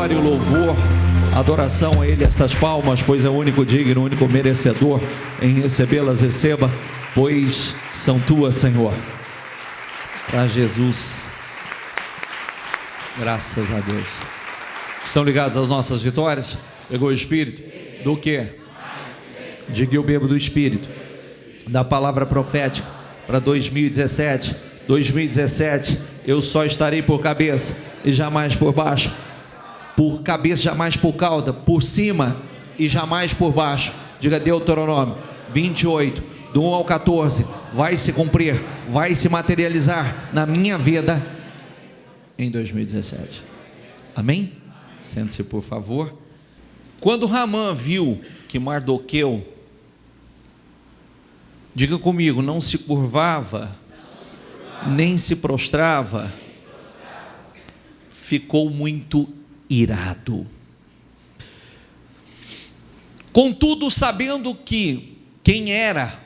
glória e o louvor, adoração a Ele, estas palmas, pois é o único digno, o único merecedor em recebê-las. Receba, pois são tuas, Senhor. Para Jesus, graças a Deus. Estão ligados às nossas vitórias? Pegou o Espírito? Do quê? De que eu bebo do Espírito, da palavra profética para 2017. 2017, eu só estarei por cabeça e jamais por baixo, por cabeça, jamais por cauda, por cima e jamais por baixo. Diga Deuteronômio 28, do 1 ao 14, vai se cumprir, vai se materializar na minha vida em 2017. Amém? Sente-se, por favor. Quando Ramã viu que Mardoqueu, diga comigo, não se curvava, nem se prostrava, ficou muito irado. Contudo, sabendo que quem era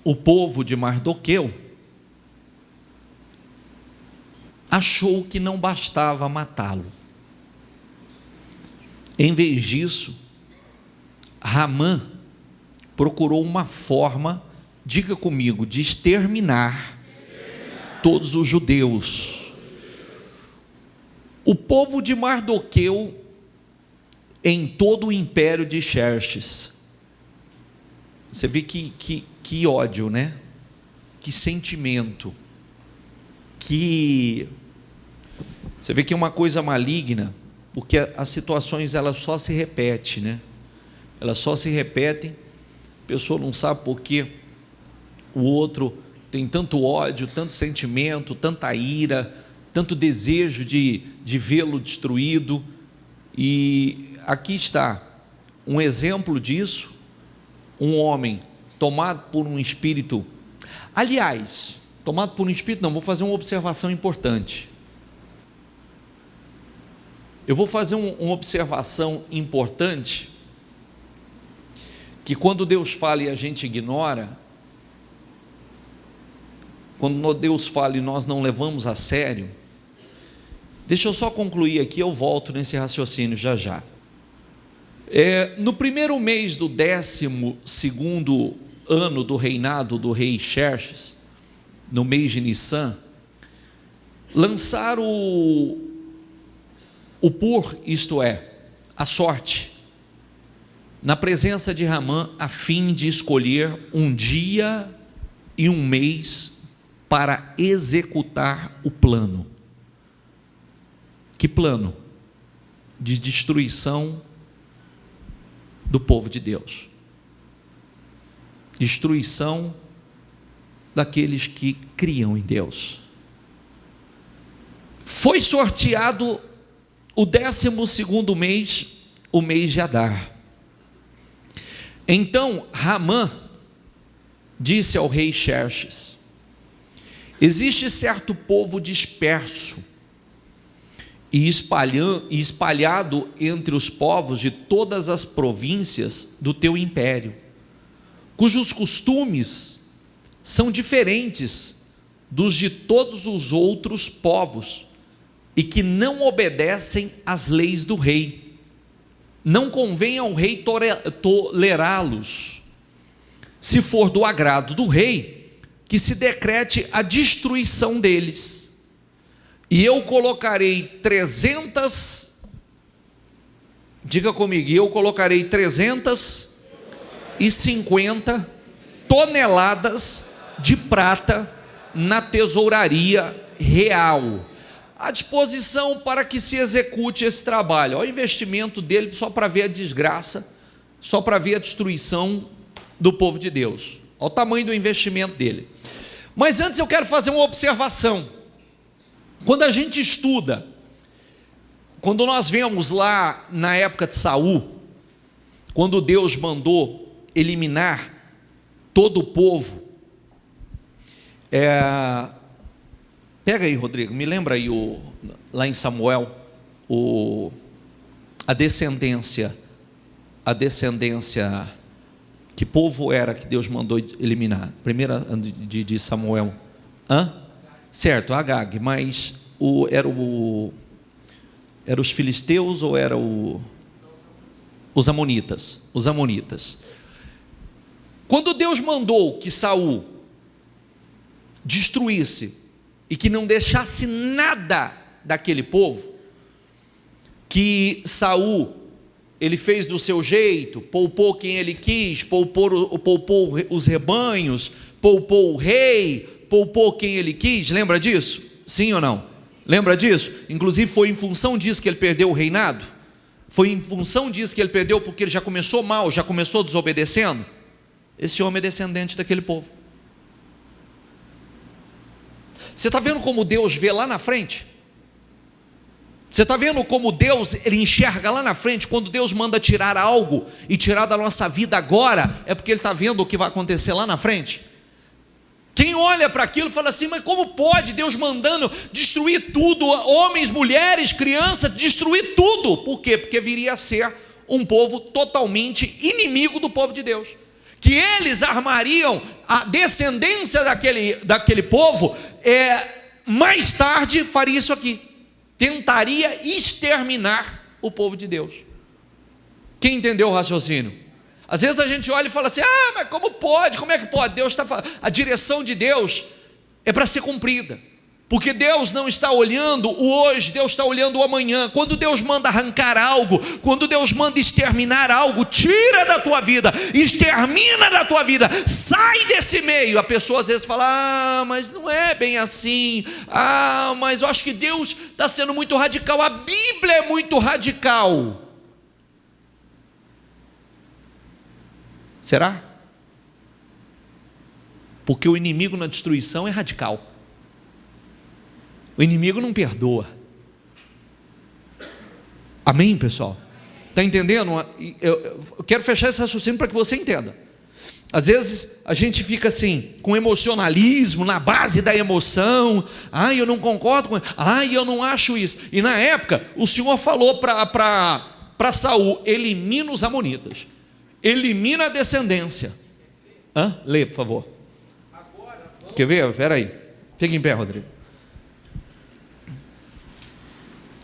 o povo de Mardoqueu, achou que não bastava matá-lo. Em vez disso, Ramã procurou uma forma, diga comigo, de exterminar todos os judeus. O povo de Mardoqueu em todo o império de Xerxes. Você vê que ódio, né? Que sentimento. Você vê que é uma coisa maligna, porque as situações elas só se repetem, né? Elas só se repetem, a pessoa não sabe por que o outro tem tanto ódio, tanto sentimento, tanta ira, tanto desejo de vê-lo destruído. E aqui está um exemplo disso, um homem tomado por um espírito, aliás, tomado por um espírito não, vou fazer uma observação importante. Eu vou fazer uma observação importante, que quando Deus fala e a gente ignora, quando Deus fala e nós não levamos a sério, deixa eu só concluir aqui, eu volto nesse raciocínio já. No primeiro mês do 12º ano do reinado do rei Xerxes, no mês de Nissan, lançaram o pur, isto é, a sorte, na presença de Ramã, a fim de escolher um dia e um mês para executar o plano. Que plano? De destruição do povo de Deus, destruição daqueles que criam em Deus. Foi sorteado o 12º mês, o mês de Adar. Então Ramã disse ao rei Xerxes: existe certo povo disperso e espalhado entre os povos de todas as províncias do teu império, cujos costumes são diferentes dos de todos os outros povos, e que não obedecem às leis do rei. Não convém ao rei tolerá-los. Se for do agrado do rei, que se decrete a destruição deles. E eu colocarei 300, diga comigo, eu colocarei 350 toneladas de prata na tesouraria real, à disposição para que se execute esse trabalho. Olha o investimento dele, só para ver a desgraça, só para ver a destruição do povo de Deus. Olha o tamanho do investimento dele. Mas antes eu quero fazer uma observação. Quando a gente estuda, quando nós vemos lá na época de Saul, quando Deus mandou eliminar todo o povo, pega aí, Rodrigo, me lembra aí lá em Samuel, a descendência, que povo era que Deus mandou eliminar? Primeira de Samuel, certo, Agag, mas era Era os filisteus ou era os amonitas? Os amonitas. Quando Deus mandou que Saul destruísse e que não deixasse nada daquele povo, que Saul, ele fez do seu jeito, poupou quem ele quis, poupou os rebanhos, poupou o rei, poupou quem ele quis, lembra disso? Sim ou não? Lembra disso? Inclusive foi em função disso que ele perdeu o reinado, foi em função disso que ele perdeu, porque ele já começou mal, já começou desobedecendo. Esse homem é descendente daquele povo. Você está vendo como Deus vê lá na frente? Você está vendo como Deus, ele enxerga lá na frente? Quando Deus manda tirar algo e tirar da nossa vida agora, é porque ele está vendo o que vai acontecer lá na frente. Quem olha para aquilo fala assim: mas como pode Deus mandando destruir tudo, homens, mulheres, crianças, destruir tudo? Por quê? Porque viria a ser um povo totalmente inimigo do povo de Deus, que eles armariam a descendência daquele povo, mais tarde faria isso aqui, tentaria exterminar o povo de Deus. Quem entendeu o raciocínio? Às vezes a gente olha e fala assim: mas como pode? Como é que pode? Deus está falando. A direção de Deus é para ser cumprida, porque Deus não está olhando o hoje, Deus está olhando o amanhã. Quando Deus manda arrancar algo, quando Deus manda exterminar algo, tira da tua vida, extermina da tua vida, sai desse meio. A pessoa às vezes fala: mas não é bem assim, mas eu acho que Deus está sendo muito radical. A Bíblia é muito radical. Será? Porque o inimigo na destruição é radical. O inimigo não perdoa. Amém, pessoal? Está entendendo? Eu quero fechar esse raciocínio para que você entenda. Às vezes a gente fica assim, com emocionalismo, na base da emoção. Eu não concordo com isso. Eu não acho isso. E na época, o Senhor falou para Saul: elimina os amonitas, elimina a descendência. Lê, por favor. Quer ver? Espera aí. Fica em pé, Rodrigo.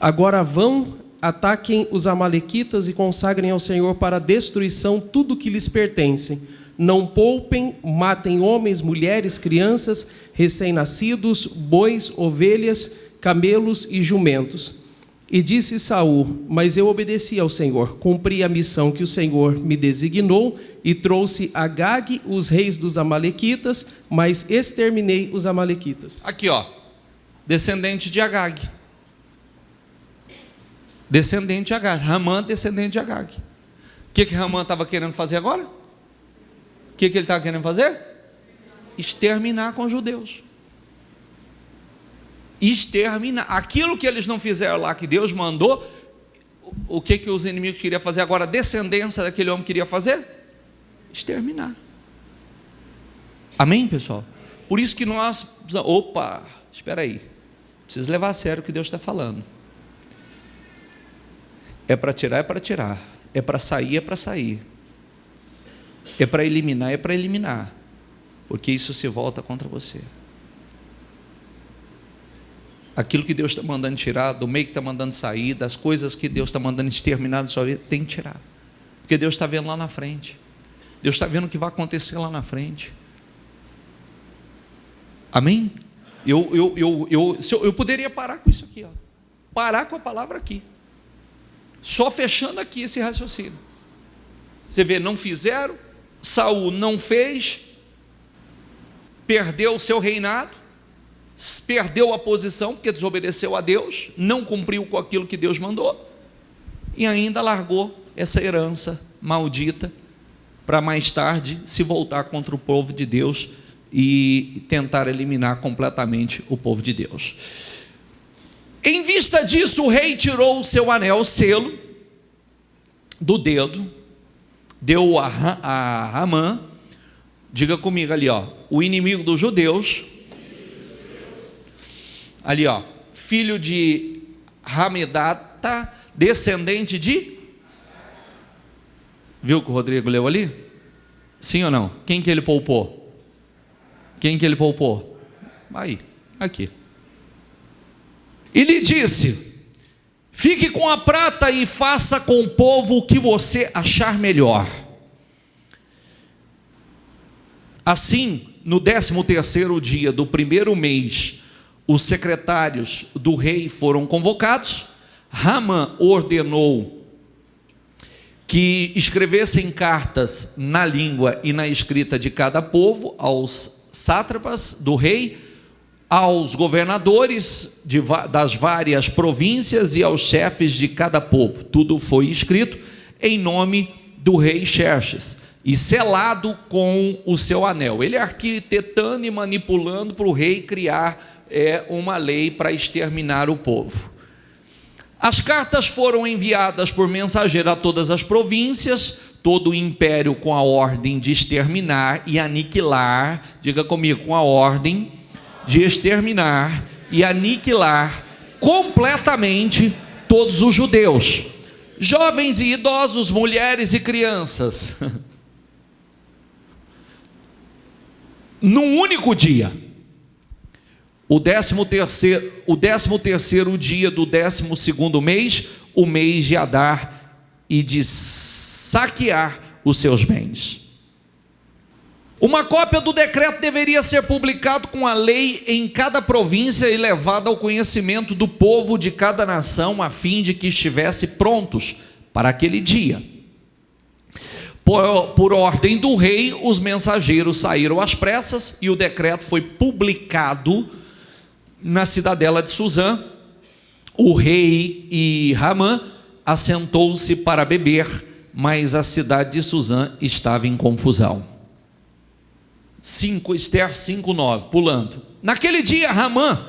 Agora vão, ataquem os amalequitas e consagrem ao Senhor para a destruição tudo que lhes pertence. Não poupem, matem homens, mulheres, crianças, recém-nascidos, bois, ovelhas, camelos e jumentos. E disse Saul: mas eu obedeci ao Senhor, cumpri a missão que o Senhor me designou e trouxe a Agag, os reis dos amalequitas, mas exterminei os amalequitas. Aqui, descendente de Agag. Descendente de Agag. Ramã, descendente de Agag. O que Ramã estava querendo fazer agora? O que ele estava querendo fazer? Exterminar com os judeus. Exterminar. Aquilo que eles não fizeram lá, que Deus mandou, o que os inimigos queriam fazer agora? A descendência daquele homem queria fazer? Exterminar. Amém, pessoal? Por isso que nós, espera aí, preciso levar a sério o que Deus está falando. É para tirar, é para tirar. É para sair, é para sair. É para eliminar, é para eliminar. Porque isso se volta contra você. Aquilo que Deus está mandando tirar, do meio que está mandando sair, das coisas que Deus está mandando exterminar da sua vida, tem que tirar. Porque Deus está vendo lá na frente. Deus está vendo o que vai acontecer lá na frente. Amém? Eu poderia parar com isso aqui, parar com a palavra aqui. Só fechando aqui esse raciocínio. Você vê, não fizeram, Saul não fez, perdeu o seu reinado, perdeu a posição, porque desobedeceu a Deus, não cumpriu com aquilo que Deus mandou, e ainda largou essa herança maldita, para mais tarde se voltar contra o povo de Deus, e tentar eliminar completamente o povo de Deus. Em vista disso, o rei tirou o seu anel, o selo, do dedo, deu a Ramã. Diga comigo ali, o inimigo dos judeus, ali, filho de Hamedata, descendente de... Viu que o Rodrigo leu ali? Sim ou não? Quem que ele poupou? Quem que ele poupou? Aí, aqui. E lhe disse: Fique com a prata e faça com o povo o que você achar melhor. Assim, no 13º dia do primeiro mês, os secretários do rei foram convocados. Ramã ordenou que escrevessem cartas na língua e na escrita de cada povo, aos sátrapas do rei, aos governadores das várias províncias e aos chefes de cada povo. Tudo foi escrito em nome do rei Xerxes e selado com o seu anel. Ele arquitetando e manipulando para o rei criar uma lei para exterminar o povo. As cartas foram enviadas por mensageiro a todas as províncias, todo o império, com a ordem de exterminar e aniquilar, diga comigo, com a ordem de exterminar e aniquilar completamente todos os judeus, jovens e idosos, mulheres e crianças, num único dia. O 13º dia do 12º mês, o mês de Adar, e de saquear os seus bens. Uma cópia do decreto deveria ser publicado com a lei em cada província e levada ao conhecimento do povo de cada nação, a fim de que estivesse prontos para aquele dia. Por ordem do rei, os mensageiros saíram às pressas e o decreto foi publicado na cidadela de Suzã. O rei e Ramã assentou-se para beber, mas a cidade de Suzã estava em confusão. Esther 5:9, pulando. Naquele dia Ramã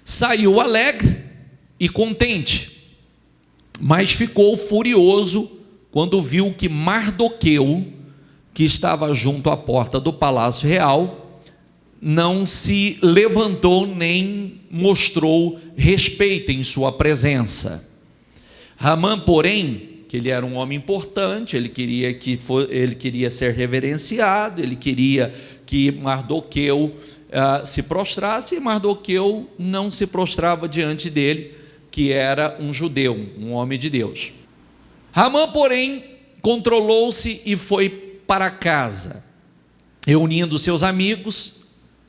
saiu alegre e contente, mas ficou furioso quando viu que Mardoqueu, que estava junto à porta do palácio real, não se levantou nem mostrou respeito em sua presença. Ramã, porém, que ele era um homem importante, ele queria ser reverenciado, ele queria que Mardoqueu se prostrasse, e Mardoqueu não se prostrava diante dele, que era um judeu, um homem de Deus. Ramã, porém, controlou-se e foi para casa, reunindo seus amigos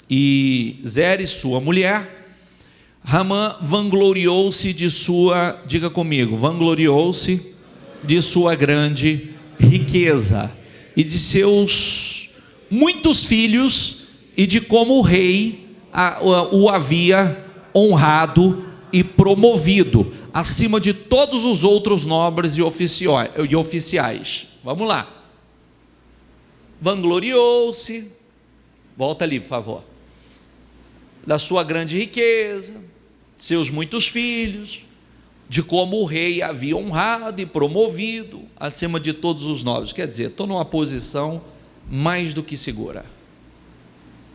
e Zeres, sua mulher. Ramã vangloriou-se de sua, diga comigo, vangloriou-se de sua grande riqueza e de seus muitos filhos e de como o rei o havia honrado e promovido acima de todos os outros nobres e oficiais. Vamos lá. Vangloriou-se, volta ali por favor, da sua grande riqueza, seus muitos filhos, de como o rei havia honrado e promovido acima de todos os nobres. Quer dizer, estou numa posição mais do que segura,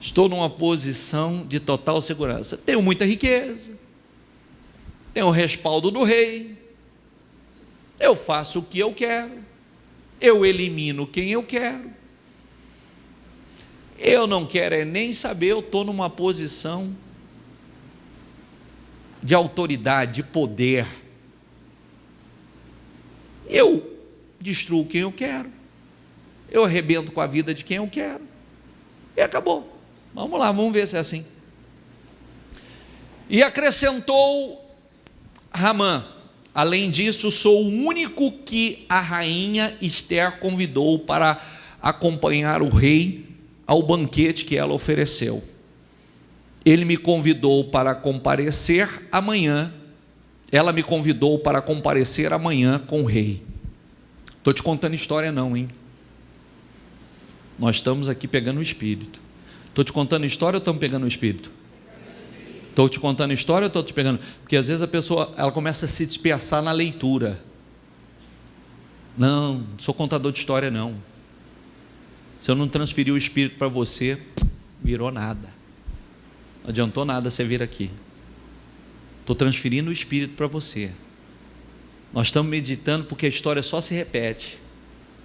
estou numa posição de total segurança, tenho muita riqueza, tenho o respaldo do rei, eu faço o que eu quero, eu elimino quem eu quero, eu não quero nem saber, eu estou numa posição de autoridade, de poder, eu destruo quem eu quero, eu arrebento com a vida de quem eu quero, e acabou. Vamos lá, vamos ver se é assim. E acrescentou Ramã: além disso, sou o único que a rainha Esther convidou para acompanhar o rei ao banquete que ela ofereceu. Ele me convidou para comparecer amanhã, ela me convidou para comparecer amanhã com o rei. Estou te contando história não, hein? Nós estamos aqui pegando o espírito. Estou te contando história ou estamos pegando o espírito? Estou te contando história ou estou te pegando? Porque às vezes a pessoa ela começa a se dispersar na leitura. Não sou contador de história não. Se eu não transferir o espírito para você, virou nada. Não adiantou nada você vir aqui. Estou transferindo o espírito para você. Nós estamos meditando porque a história só se repete.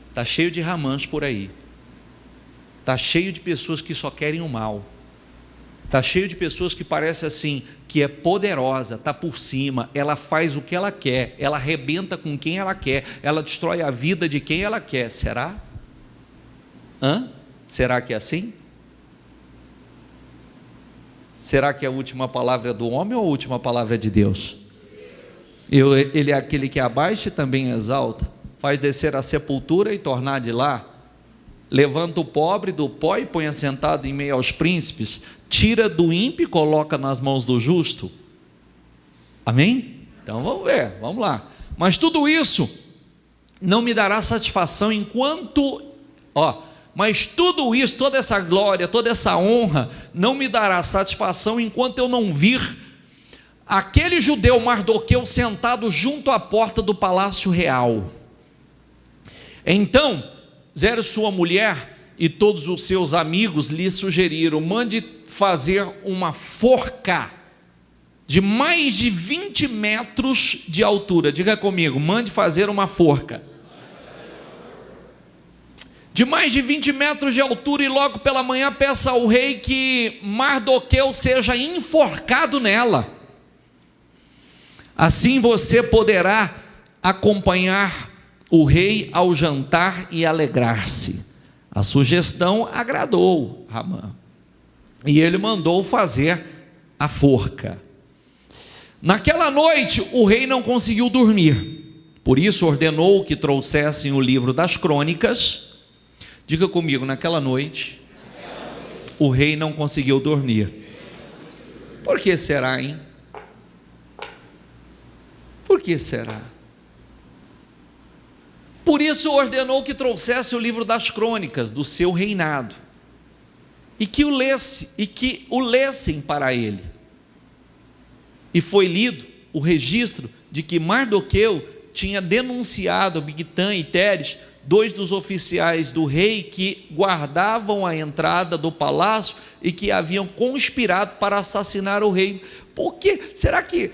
Está cheio de Ramãs por aí. Está cheio de pessoas que só querem o mal. Está cheio de pessoas que parece assim, que é poderosa, está por cima, ela faz o que ela quer, ela arrebenta com quem ela quer, ela destrói a vida de quem ela quer. Será? Será que é assim? Será que a última palavra é do homem ou a última palavra é de Deus? Ele é aquele que abaixa e também exalta, faz descer a sepultura e tornar de lá, levanta o pobre do pó e põe assentado em meio aos príncipes, tira do ímpio e coloca nas mãos do justo. Amém? Então vamos ver, vamos lá. Mas tudo isso não me dará satisfação enquanto, mas tudo isso, toda essa glória, toda essa honra, não me dará satisfação enquanto eu não vir aquele judeu Mardoqueu sentado junto à porta do palácio real. Então Zeres, sua mulher, e todos os seus amigos lhe sugeriram: mande fazer uma forca de mais de 20 metros de altura. Diga comigo, mande fazer uma forca de mais de 20 metros de altura, e logo pela manhã peça ao rei que Mardoqueu seja enforcado nela. Assim você poderá acompanhar o rei ao jantar e alegrar-se. A sugestão agradou Ramã, e ele mandou fazer a forca. Naquela noite o rei não conseguiu dormir, por isso ordenou que trouxessem o livro das crônicas. Diga comigo, naquela noite o rei não conseguiu dormir. Por que será, hein? Por que será? Por isso ordenou que trouxesse o livro das crônicas do seu reinado, e que o lessem para ele. E foi lido o registro de que Mardoqueu tinha denunciado Bigtã e Teres, dois dos oficiais do rei que guardavam a entrada do palácio e que haviam conspirado para assassinar o rei. Por quê? Será que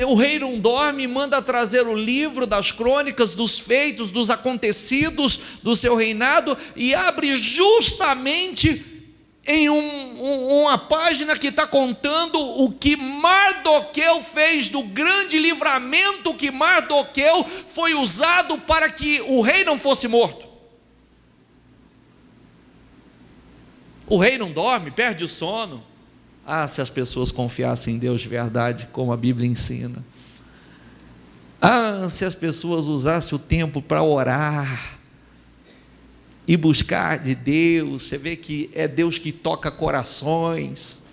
o rei não dorme e manda trazer o livro das crônicas, dos feitos, dos acontecidos do seu reinado, e abre justamente em uma página que está contando o que Mardoqueu fez, do grande livramento que Mardoqueu foi usado para que o rei não fosse morto? O rei não dorme, perde o sono. Se as pessoas confiassem em Deus de verdade, como a Bíblia ensina. Se as pessoas usassem o tempo para orar e buscar de Deus. Você vê que é Deus que toca corações.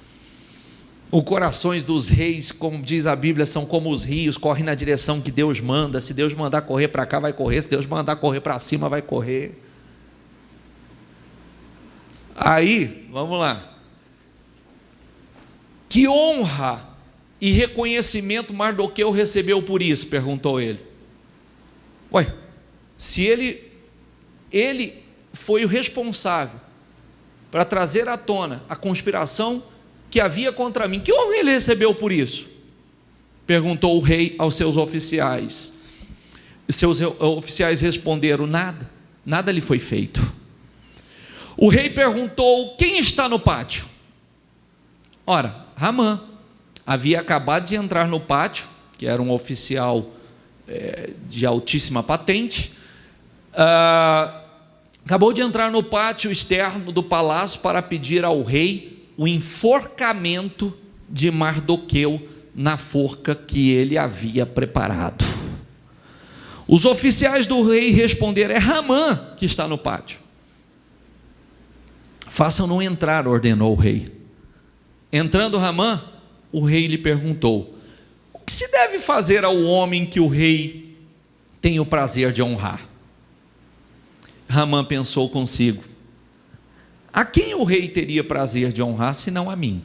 Os corações dos reis, como diz a Bíblia, são como os rios, correm na direção que Deus manda. Se Deus mandar correr para cá, vai correr. Se Deus mandar correr para cima, vai correr. Aí, vamos lá. Que honra e reconhecimento Mardoqueu recebeu por isso? Perguntou ele. Se ele foi o responsável para trazer à tona a conspiração que havia contra mim, que honra ele recebeu por isso? Perguntou o rei aos seus oficiais. E seus oficiais responderam: nada lhe foi feito. O rei perguntou: quem está no pátio? Ora, Ramã havia acabado de entrar no pátio, que era um oficial de altíssima patente, acabou de entrar no pátio externo do palácio para pedir ao rei o enforcamento de Mardoqueu na forca que ele havia preparado. Os oficiais do rei responderam: é Ramã que está no pátio. Façam-no entrar, ordenou o rei. Entrando Ramã, o rei lhe perguntou: o que se deve fazer ao homem que o rei tem o prazer de honrar? Ramã pensou consigo: a quem o rei teria prazer de honrar, senão a mim?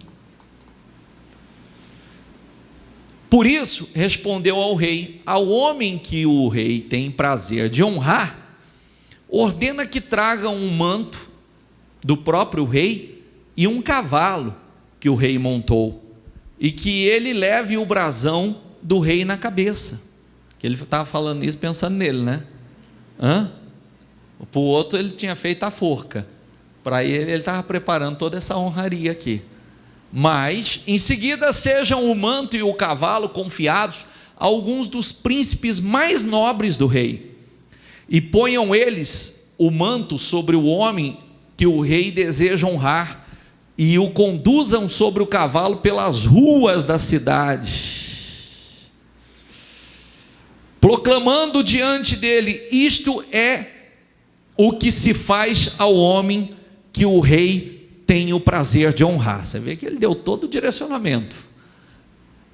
Por isso respondeu ao rei: ao homem que o rei tem prazer de honrar, ordena que tragam um manto do próprio rei e um cavalo que o rei montou, e que ele leve o brasão do rei na cabeça. Que ele estava falando isso pensando nele, né? Para o outro ele tinha feito a forca, para ele estava preparando toda essa honraria aqui. Mas, em seguida, sejam o manto e o cavalo confiados a alguns dos príncipes mais nobres do rei, e ponham eles o manto sobre o homem que o rei deseja honrar, e o conduzam sobre o cavalo pelas ruas da cidade, proclamando diante dele: isto é o que se faz ao homem que o rei tem o prazer de honrar. Você vê que ele deu todo o direcionamento.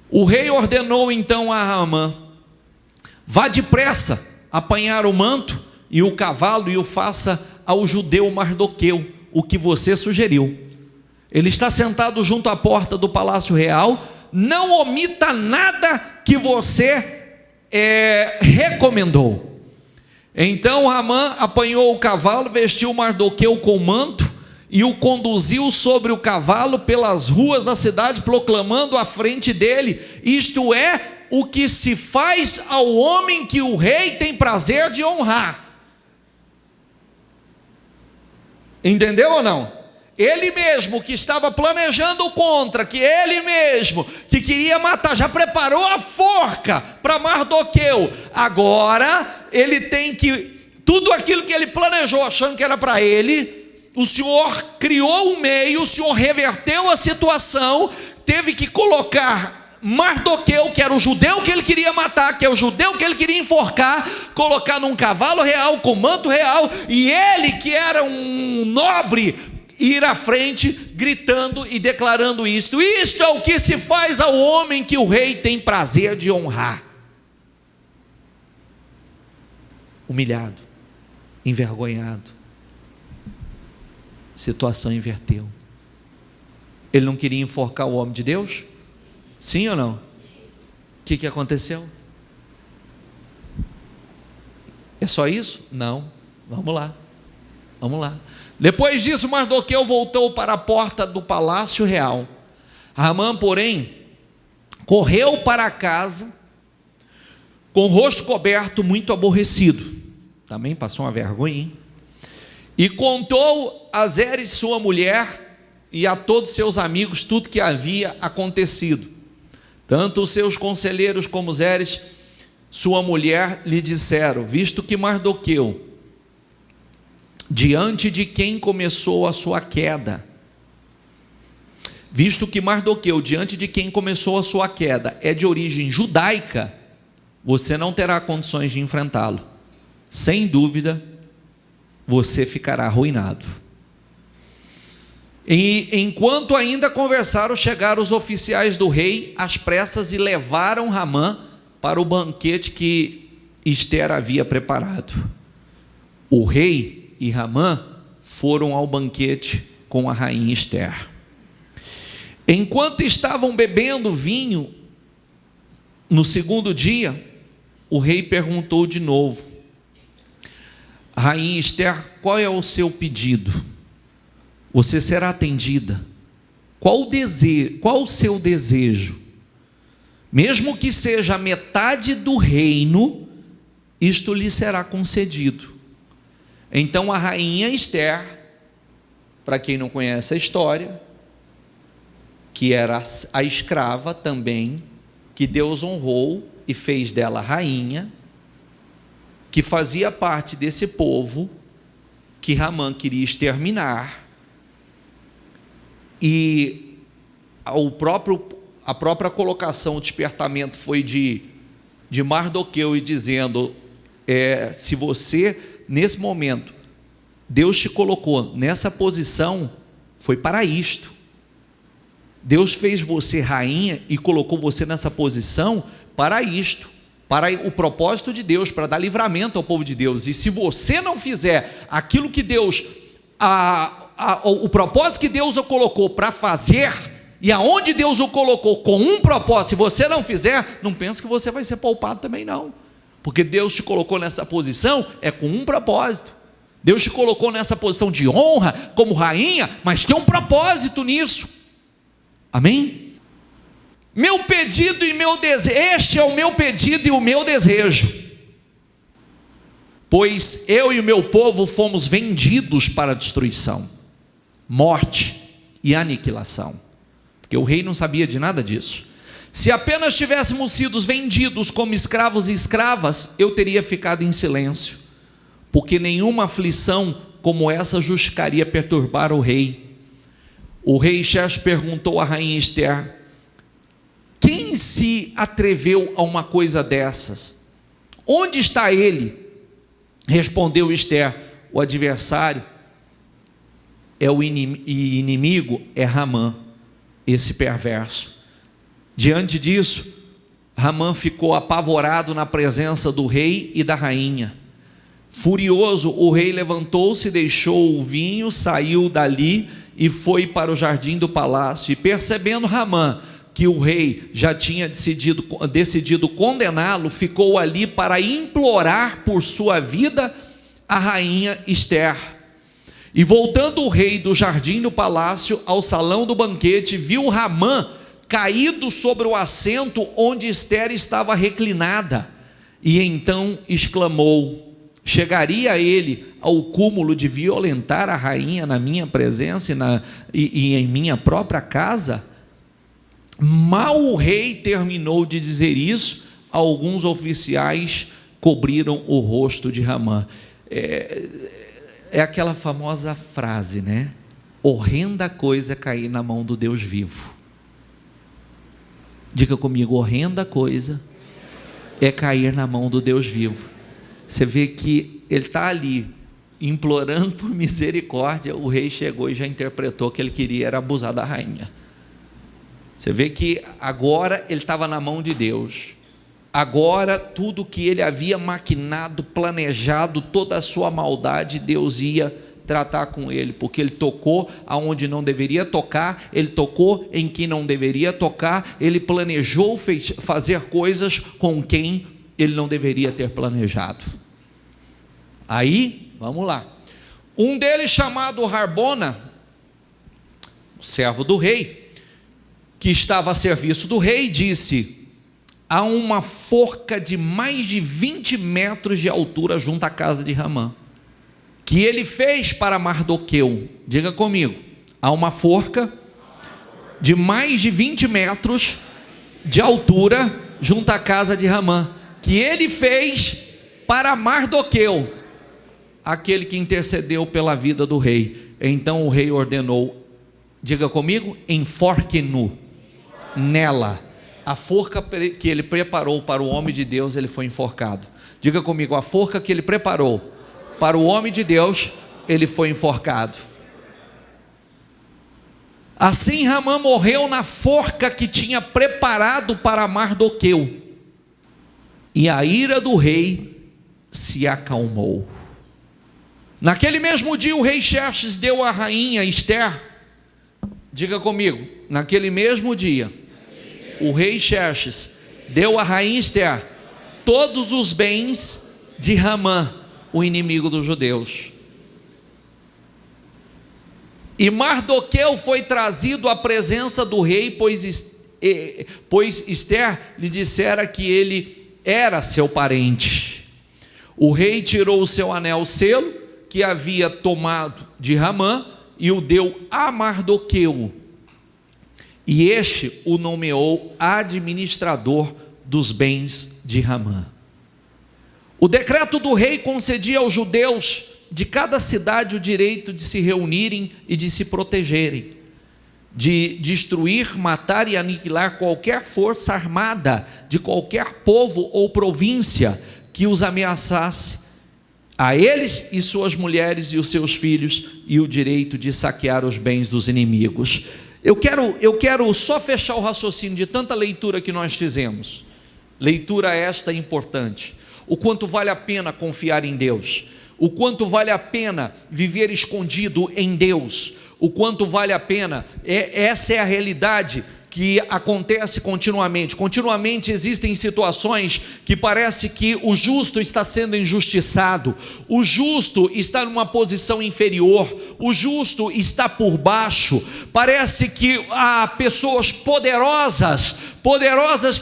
O rei ordenou então a Haamã: vá depressa apanhar o manto e o cavalo e o faça ao judeu Mardoqueu, o que você sugeriu. Ele está sentado junto à porta do palácio real. Não omita nada que você recomendou. Então Haamã apanhou o cavalo, vestiu Mardoqueu com o manto e o conduziu sobre o cavalo pelas ruas da cidade, proclamando à frente dele: isto é o que se faz ao homem que o rei tem prazer de honrar. Entendeu ou não? Ele mesmo que estava planejando contra, que ele mesmo que queria matar, já preparou a forca para Mardoqueu. Agora ele tem que, tudo aquilo que ele planejou achando que era para ele, o Senhor criou um meio, o Senhor reverteu a situação, teve que colocar Mardoqueu, que era o judeu que ele queria matar, que é o judeu que ele queria enforcar, colocar num cavalo real, com manto real, e ele, que era um nobre, ir à frente, gritando e declarando isto: isto é o que se faz ao homem que o rei tem prazer de honrar. Humilhado, envergonhado, situação inverteu. Ele não queria enforcar o homem de Deus? Sim ou não? O que aconteceu? É só isso? Não. Vamos lá. Depois disso, Mardoqueu voltou para a porta do palácio real. Haamã, porém, correu para casa com o rosto coberto, muito aborrecido. Também passou uma vergonha, hein? E contou a Zeres, sua mulher, e a todos seus amigos tudo que havia acontecido. Tanto os seus conselheiros como Zeres, sua mulher, lhe disseram: visto que Mardoqueu, diante de quem começou a sua queda, é de origem judaica, você não terá condições de enfrentá-lo. Sem dúvida, você ficará arruinado. E enquanto ainda conversaram, chegaram os oficiais do rei às pressas e levaram Haamã para o banquete que Ester havia preparado. O rei e Haamã foram ao banquete com a rainha Ester. Enquanto estavam bebendo vinho, no segundo dia, o rei perguntou de novo: rainha Ester, qual é o seu pedido? Você será atendida. Qual o seu desejo? Mesmo que seja metade do reino, isto lhe será concedido. Então a rainha Ester, para quem não conhece a história, que era a escrava também, que Deus honrou e fez dela rainha, que fazia parte desse povo que Haamã queria exterminar, e a própria colocação, o despertamento foi de Mardoqueu, e dizendo: se você, nesse momento, Deus te colocou nessa posição, foi para isto. Deus fez você rainha e colocou você nessa posição para isto, para o propósito de Deus, para dar livramento ao povo de Deus. E se você não fizer aquilo que Deus, o propósito que Deus o colocou para fazer, e aonde Deus o colocou com um propósito, se você não fizer, não pense que você vai ser poupado também não, porque Deus te colocou nessa posição com um propósito. Deus te colocou nessa posição de honra como rainha, mas tem um propósito nisso. Amém? Meu pedido e meu desejo, este é o meu pedido e o meu desejo, pois eu e o meu povo fomos vendidos para destruição, morte e aniquilação. porque o rei não sabia de nada disso. Se apenas tivéssemos sido vendidos como escravos e escravas, eu teria ficado em silêncio, porque nenhuma aflição como essa justificaria perturbar o rei. O rei Xerxes perguntou à rainha Ester: quem se atreveu a uma coisa dessas? Onde está ele? Respondeu Ester: o adversário é o inimigo, é Ramã, esse perverso. Diante disso, Ramã ficou apavorado na presença do rei e da rainha. Furioso, o rei levantou-se, deixou o vinho, saiu dali e foi para o jardim do palácio. E percebendo Ramã que o rei já tinha decidido condená-lo, ficou ali para implorar por sua vida a rainha Ester. E voltando o rei do jardim do palácio ao salão do banquete, viu Ramã caído sobre o assento onde Ester estava reclinada, e então exclamou: chegaria ele ao cúmulo de violentar a rainha na minha presença e em minha própria casa? Mal o rei terminou de dizer isso, alguns oficiais cobriram o rosto de Ramã. É aquela famosa frase, né? Horrenda coisa é cair na mão do Deus vivo. Diga comigo: horrenda coisa é cair na mão do Deus vivo. Você vê que ele está ali implorando por misericórdia, o rei chegou e já interpretou que ele queria era abusar da rainha. Você vê que agora ele estava na mão de Deus. Agora tudo que ele havia maquinado, planejado, toda a sua maldade, Deus ia tratar com ele, porque ele tocou aonde não deveria tocar, ele tocou em quem não deveria tocar, ele planejou fazer coisas com quem ele não deveria ter planejado. Aí, vamos lá, um deles, chamado Harbona, o servo do rei, que estava a serviço do rei, disse: há uma forca de mais de 20 metros de altura junto à casa de Ramã, que ele fez para Mardoqueu. Diga comigo: há uma forca de mais de 20 metros de altura junto à casa de Ramã, que ele fez para Mardoqueu, aquele que intercedeu pela vida do rei. Então o rei ordenou, diga comigo, enforque-no nela. A forca que ele preparou para o homem de Deus, ele foi enforcado. Diga comigo: a forca que ele preparou para o homem de Deus, ele foi enforcado. Assim Ramã morreu na forca que tinha preparado para Mardoqueu, e a ira do rei se acalmou. Naquele mesmo dia o rei Xerxes deu à rainha Ester, diga comigo, naquele mesmo dia o rei Xerxes deu à rainha Ester todos os bens de Ramã, o inimigo dos judeus. E Mardoqueu foi trazido à presença do rei, pois Ester lhe dissera que ele era seu parente. O rei tirou o seu anel selo que havia tomado de Ramã e o deu a Mardoqueu, e este o nomeou administrador dos bens de Ramã. O decreto do rei concedia aos judeus de cada cidade o direito de se reunirem e de se protegerem, de destruir, matar e aniquilar qualquer força armada de qualquer povo ou província que os ameaçasse, a eles e suas mulheres e os seus filhos, e o direito de saquear os bens dos inimigos. Eu quero só fechar o raciocínio de tanta leitura que nós fizemos. Leitura esta importante. O quanto vale a pena confiar em Deus, o quanto vale a pena viver escondido em Deus, o quanto vale a pena, essa é a realidade que acontece continuamente existem situações que parece que o justo está sendo injustiçado, o justo está numa posição inferior, o justo está por baixo, parece que há pessoas poderosas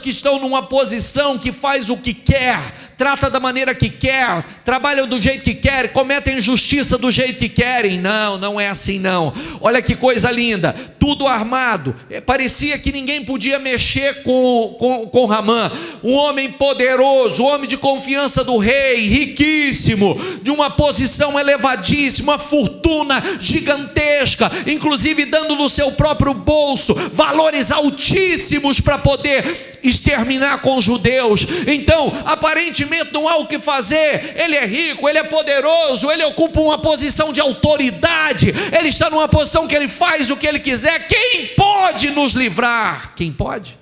que estão numa posição que faz o que quer, trata da maneira que quer, trabalham do jeito que quer, cometem injustiça do jeito que querem. Não, não é assim não. Olha que coisa linda, tudo armado. Parecia que ninguém podia mexer com Ramã, um homem poderoso, um homem de confiança do rei, riquíssimo, de uma posição elevadíssima, uma fortuna gigantesca, inclusive dando no seu próprio bolso valores altíssimos para poder exterminar com os judeus. Então, aparentemente não há o que fazer. Ele é rico, ele é poderoso, ele ocupa uma posição de autoridade, ele está numa posição que ele faz o que ele quiser. Quem pode nos livrar? Quem pode?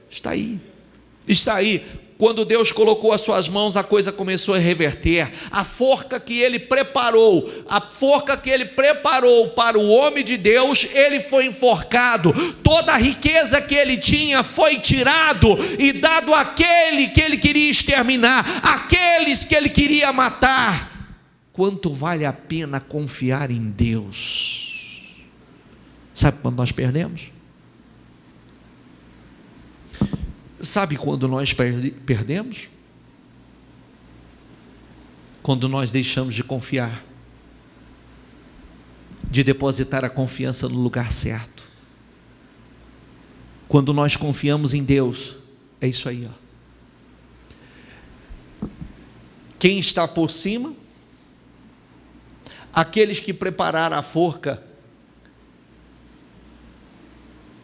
Está aí, está aí. Quando Deus colocou as suas mãos, a coisa começou a reverter. A forca que ele preparou para o homem de Deus, ele foi enforcado. Toda a riqueza que ele tinha foi tirado e dado àquele que ele queria exterminar, aqueles que ele queria matar. Quanto vale a pena confiar em Deus? Sabe quando nós perdemos? Sabe quando nós perdemos? Quando nós deixamos de confiar, de depositar a confiança no lugar certo. Quando nós confiamos em Deus, é isso aí, ó. Quem está por cima? Aqueles que prepararam a forca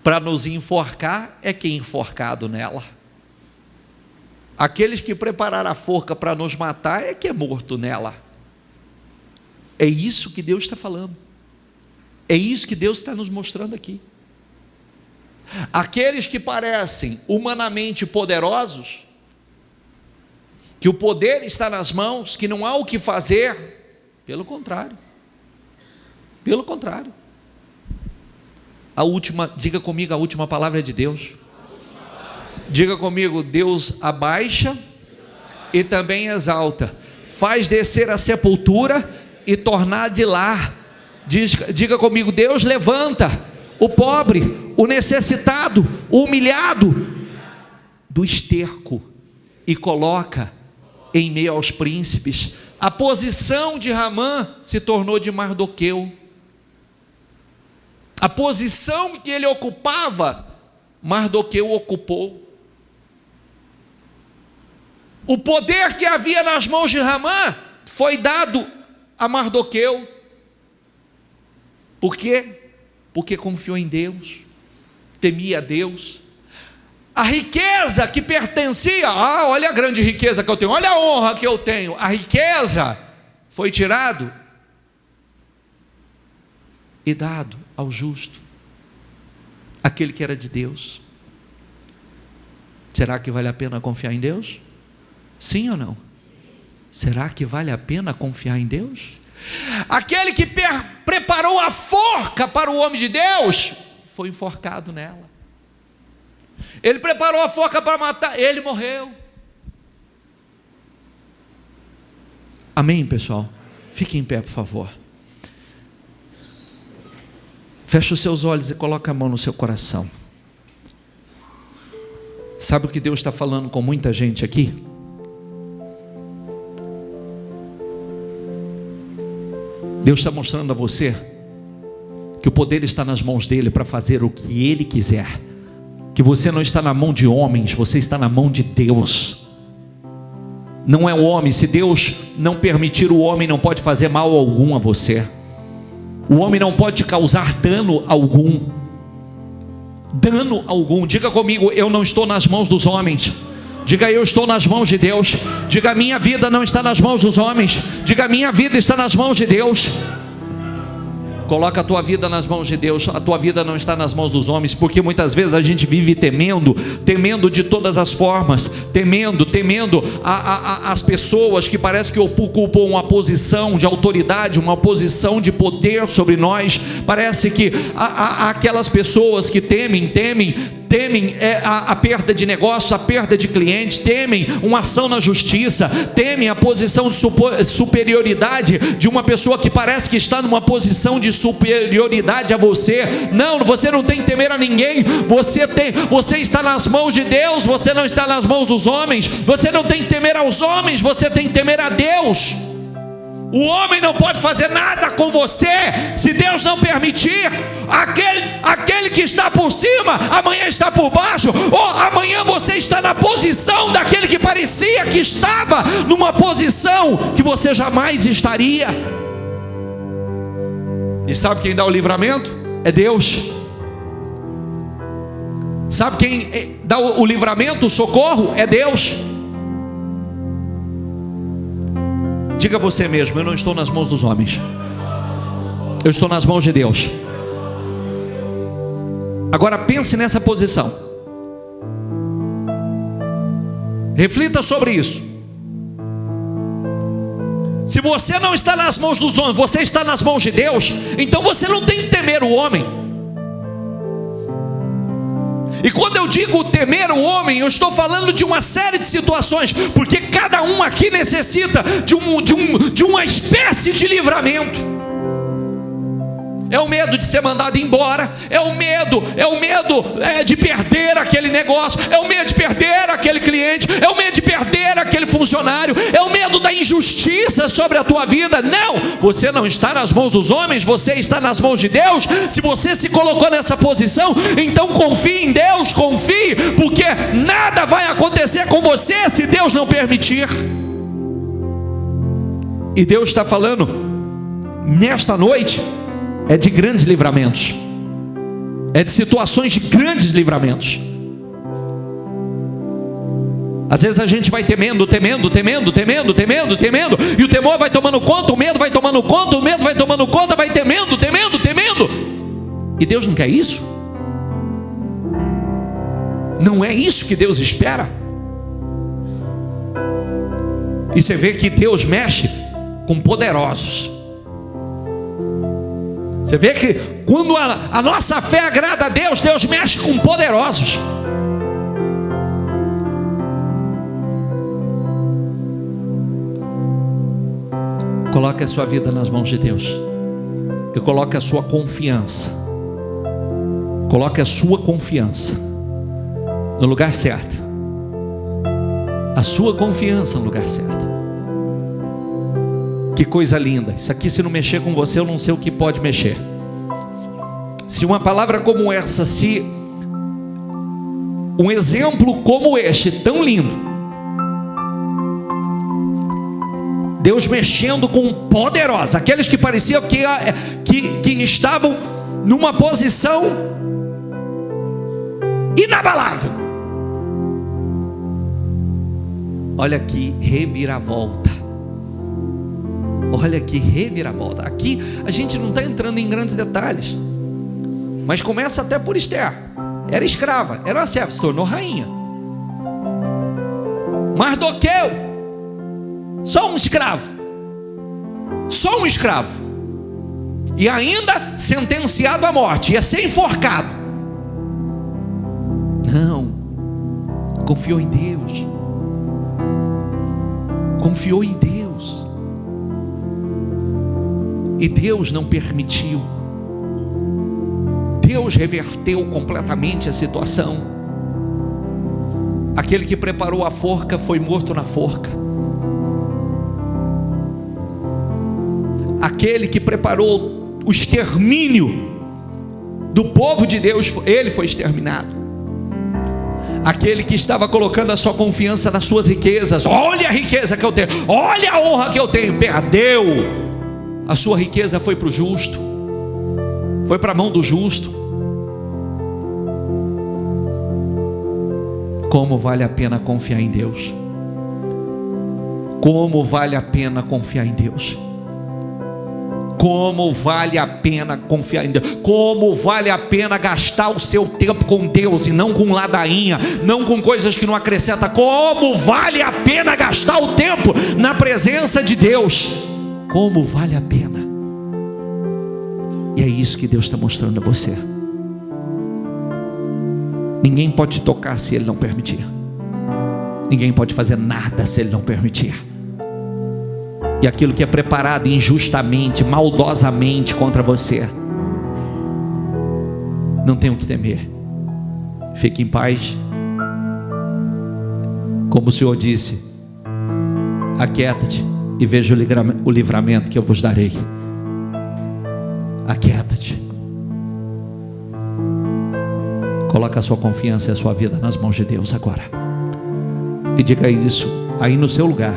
para nos enforcar, é quem enforcado nela. Aqueles que prepararam a forca para nos matar, é que é morto nela. É isso que Deus está falando. É isso que Deus está nos mostrando aqui. Aqueles que parecem humanamente poderosos, que o poder está nas mãos, que não há o que fazer, pelo contrário. Pelo contrário. Diga comigo, a última palavra é de Deus. Diga comigo, Deus abaixa e também exalta, faz descer a sepultura e tornar de lar. Diga comigo, Deus levanta o pobre, o necessitado, o humilhado do esterco e coloca em meio aos príncipes. A posição de Ramã se tornou de Mardoqueu. A posição que ele ocupava, Mardoqueu ocupou. O poder que havia nas mãos de Ramã foi dado a Mardoqueu. Por quê? Porque confiou em Deus, temia a Deus. A riqueza que pertencia, olha a grande riqueza que eu tenho, olha a honra que eu tenho. A riqueza foi tirado e dado ao justo, aquele que era de Deus. Será que vale a pena confiar em Deus? Sim ou não? Será que vale a pena confiar em Deus? Aquele que preparou a forca para o homem de Deus, foi enforcado nela. Ele preparou a forca para matar, ele morreu. Amém, pessoal? Fique em pé, por favor. Feche os seus olhos e coloque a mão no seu coração. Sabe o que Deus está falando com muita gente aqui? Deus está mostrando a você que o poder está nas mãos dele para fazer o que ele quiser. Que você não está na mão de homens, você está na mão de Deus. Não é o homem. Se Deus não permitir, o homem não pode fazer mal algum a você. O homem não pode te causar dano algum. Dano algum. Diga comigo, eu não estou nas mãos dos homens. Diga, eu estou nas mãos de Deus. Diga, minha vida não está nas mãos dos homens. Diga, minha vida está nas mãos de Deus. Coloca a tua vida nas mãos de Deus. A tua vida não está nas mãos dos homens, porque muitas vezes a gente vive temendo de todas as formas, temendo as pessoas que parece que ocupam uma posição de autoridade, uma posição de poder sobre nós. Parece que aquelas pessoas que temem temem a perda de negócio, a perda de cliente, temem uma ação na justiça, temem a posição de superioridade de uma pessoa que parece que está numa posição de superioridade a você. Não, você não tem que temer a ninguém. Você está nas mãos de Deus, você não está nas mãos dos homens. Você não tem que temer aos homens, você tem que temer a Deus. O homem não pode fazer nada com você se Deus não permitir. Aquele que está por cima, amanhã está por baixo, ou amanhã você está na posição daquele que parecia que estava numa posição que você jamais estaria. E sabe quem dá o livramento? É Deus. Sabe quem dá o livramento, o socorro? É Deus. Diga você mesmo: eu não estou nas mãos dos homens, eu estou nas mãos de Deus. Agora pense nessa posição, reflita sobre isso. Se você não está nas mãos dos homens, você está nas mãos de Deus, então você não tem que temer o homem. E quando eu digo temer o homem, eu estou falando de uma série de situações, porque cada um aqui necessita de uma espécie de livramento. É o medo de ser mandado embora, é o medo de perder aquele negócio, é o medo de perder aquele cliente, é o medo de perder aquele funcionário, é o medo da injustiça sobre a tua vida. Não, você não está nas mãos dos homens, você está nas mãos de Deus. Se você se colocou nessa posição, então confie em Deus, confie, porque nada vai acontecer com você se Deus não permitir. E Deus está falando nesta noite de grandes livramentos, de situações de grandes livramentos. Às vezes a gente vai temendo, e o temor vai tomando conta, o medo vai tomando conta, o medo vai tomando conta, vai temendo, e Deus não quer isso. Não é isso que Deus espera. E você vê que Deus mexe com poderosos. Você vê que quando a nossa fé agrada a Deus, Deus mexe com poderosos. Coloque a sua vida nas mãos de Deus e coloque a sua confiança. Coloque a sua confiança no lugar certo. A sua confiança no lugar certo. Que coisa linda. Isso aqui, se não mexer com você, eu não sei o que pode mexer. Se uma palavra como essa, se um exemplo como este, tão lindo, Deus mexendo com poderosos, aqueles que pareciam que estavam numa posição inabalável. Olha que reviravolta. Olha que reviravolta. Aqui a gente não está entrando em grandes detalhes, mas começa até por Esther. Era escrava, era uma serva, se tornou rainha. Mardoqueu, só um escravo, e ainda sentenciado à morte, ia ser enforcado. Não, confiou em Deus. Confiou em Deus. E Deus não permitiu. Deus reverteu completamente a situação. Aquele que preparou a forca foi morto na forca. Aquele que preparou o extermínio do povo de Deus, ele foi exterminado. Aquele que estava colocando a sua confiança nas suas riquezas, olha a riqueza que eu tenho, olha a honra que eu tenho, perdeu. A sua riqueza foi para o justo, foi para a mão do justo. Como vale a pena confiar em Deus? Como vale a pena confiar em Deus? Como vale a pena confiar em Deus? Como vale a pena gastar o seu tempo com Deus e não com ladainha, não com coisas que não acrescentam? Como vale a pena gastar o tempo na presença de Deus? Como vale a pena? E é isso que Deus está mostrando a você. Ninguém pode te tocar se Ele não permitir. Ninguém pode fazer nada se Ele não permitir. E aquilo que é preparado injustamente, maldosamente contra você, não tem o que temer. Fique em paz. Como o Senhor disse: aquieta-te e veja o livramento que eu vos darei. Aquieta-te. Coloca a sua confiança e a sua vida nas mãos de Deus agora. E diga isso aí no seu lugar: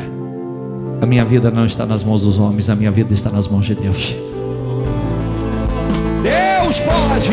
a minha vida não está nas mãos dos homens, a minha vida está nas mãos de Deus. Deus pode.